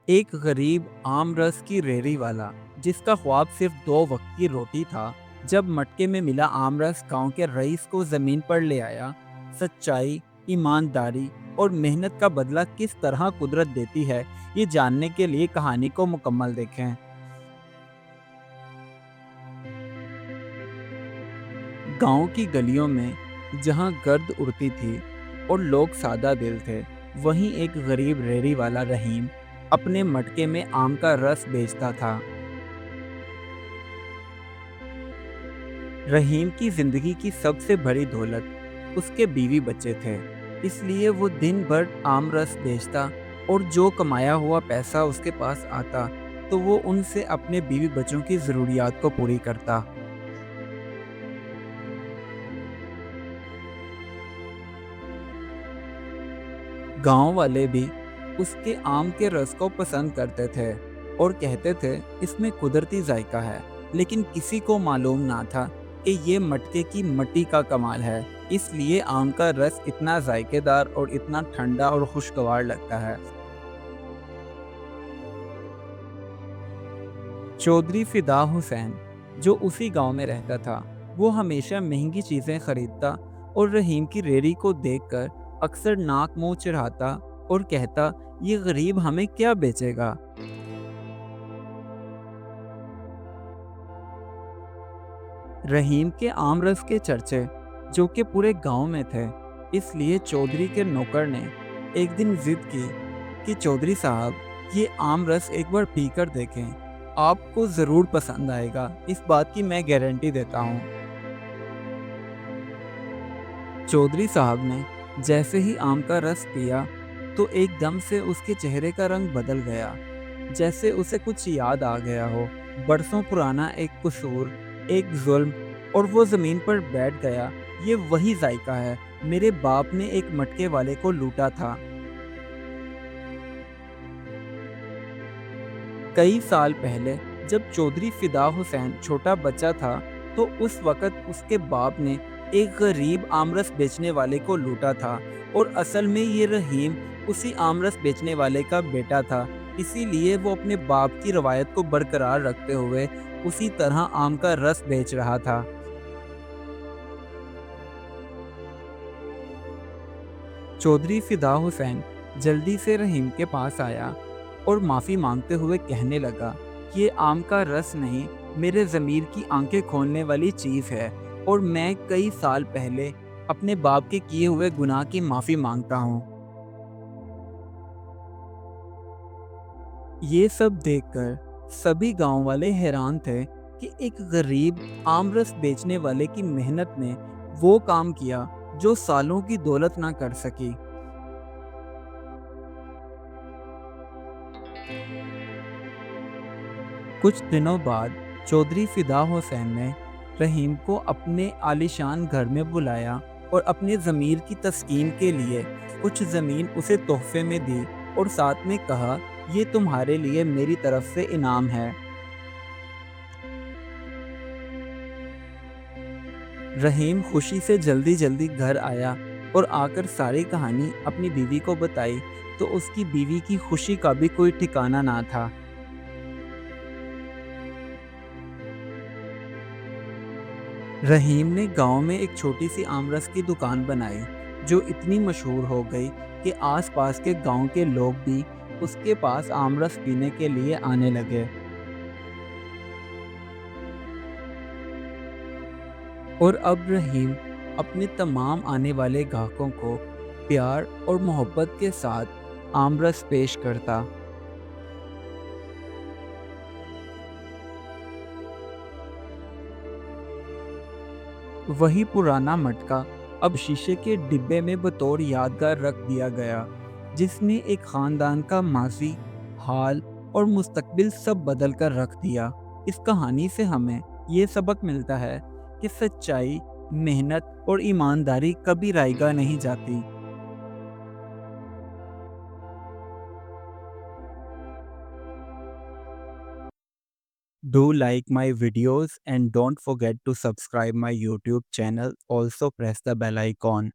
एक गरीब आम रस की रेहड़ी वाला जिसका ख्वाब सिर्फ 2 वक्त की रोटी था, जब मटके में मिला आम रस गांव के रईस को जमीन पर ले आया। सच्चाई, ईमानदारी और मेहनत का बदला किस तरह कुदरत देती है, ये जानने के लिए कहानी को मुकम्मल देखें। गांव की गलियों में जहां गर्द उड़ती थी और लोग सादा दिल थे, वहीं एक गरीब रेहड़ी वाला रहीम अपने मटके में आम का रस बेचता था। रहीम की जिंदगी की सबसे बड़ी दौलत उसके बीवी बच्चे थे, इसलिए वो दिन भर आम रस बेचता और जो कमाया हुआ पैसा उसके पास आता तो वो उनसे अपने बीवी बच्चों की ज़रूरियात को पूरी करता। गांव वाले भी उसके आम के रस को पसंद करते थे और कहते थे इसमें कुदरती जायका है, लेकिन किसी को मालूम ना था कि ये मटके की मट्टी का कमाल है। इसलिए आम का रस इतना जायकेदार और इतना ठंडा और खुशगवार लगता है। चौधरी फिदा हुसैन, जो उसी गांव में रहता था, वो हमेशा महंगी चीज़ें खरीदता और रहीम की रेहड़ी को देखकर अक्सर नाक मुंह चिढ़ाता और कहता, ये गरीब हमें क्या बेचेगा। रहीम के आम रस के चर्चे जो कि पूरे गांव में थे, इसलिए चौधरी के नौकर ने एक दिन जिद की कि चौधरी साहब, ये आम रस एक बार पीकर देखें, आपको ज़रूर पसंद आएगा, इस बात की मैं गारंटी देता हूँ। चौधरी साहब ने जैसे ही आम का रस पिया तो एकदम से उसके चेहरे का रंग बदल गया, जैसे उसे कुछ याद आ गया हो। बरसों पुराना एक कसूर, एक जुल्म, और वो ज़मीन पर बैठ गया। ये वही जायका है, मेरे बाप ने एक मटके वाले को लूटा था। कई साल पहले जब चौधरी फिदा हुसैन छोटा बच्चा था, तो उस वक़्त उसके बाप ने एक गरीब आमरस बेचने वाले को लूटा था और असल में ये रहीम उसी आमरस बेचने वाले का बेटा था। इसीलिए वो अपने बाप की रवायत को बरकरार रखते हुए उसी तरह आम का रस बेच रहा था। चौधरी फिदा हुसैन जल्दी से रहीम के पास आया और माफ़ी मांगते हुए कहने लगा कि ये आम का रस नहीं, मेरे ज़मीर की आंखें खोलने वाली चीज़ है और मैं कई साल पहले अपने बाप के किए हुए गुनाह की माफ़ी मांगता हूँ। ये सब देखकर सभी गांव वाले हैरान थे कि एक गरीब आमरस बेचने वाले की मेहनत ने वो काम किया जो सालों की दौलत ना कर सकी। कुछ दिनों बाद चौधरी फिदा हुसैन ने रहीम को अपने आलीशान घर में बुलाया और अपने ज़मीर की तस्कीन के लिए कुछ ज़मीन उसे तोहफे में दी और साथ में कहा, ये तुम्हारे लिए मेरी तरफ से इनाम है। रहीम खुशी से जल्दी जल्दी घर आया और आकर सारी कहानी अपनी बीवी को बताई, तो उसकी बीवी की खुशी का भी कोई ठिकाना ना था। रहीम ने गांव में एक छोटी सी आमरस की दुकान बनाई, जो इतनी मशहूर हो गई कि आसपास के गांव के लोग भी उसके पास आमरस पीने के लिए आने लगे। और अब रहीम अपने तमाम आने वाले ग्राहकों को प्यार और मोहब्बत के साथ आमरस पेश करता। वही पुराना मटका अब शीशे के डिब्बे में बतौर यादगार रख दिया गया, जिसने एक खानदान का माजी, हाल और मुस्तकबिल सब बदल कर रख दिया। इस कहानी से हमें ये सबक मिलता है कि सच्चाई, मेहनत और ईमानदारी कभी रायगा नहीं जाती। Do like my videos and don't forget to subscribe my YouTube channel. Also press the bell icon.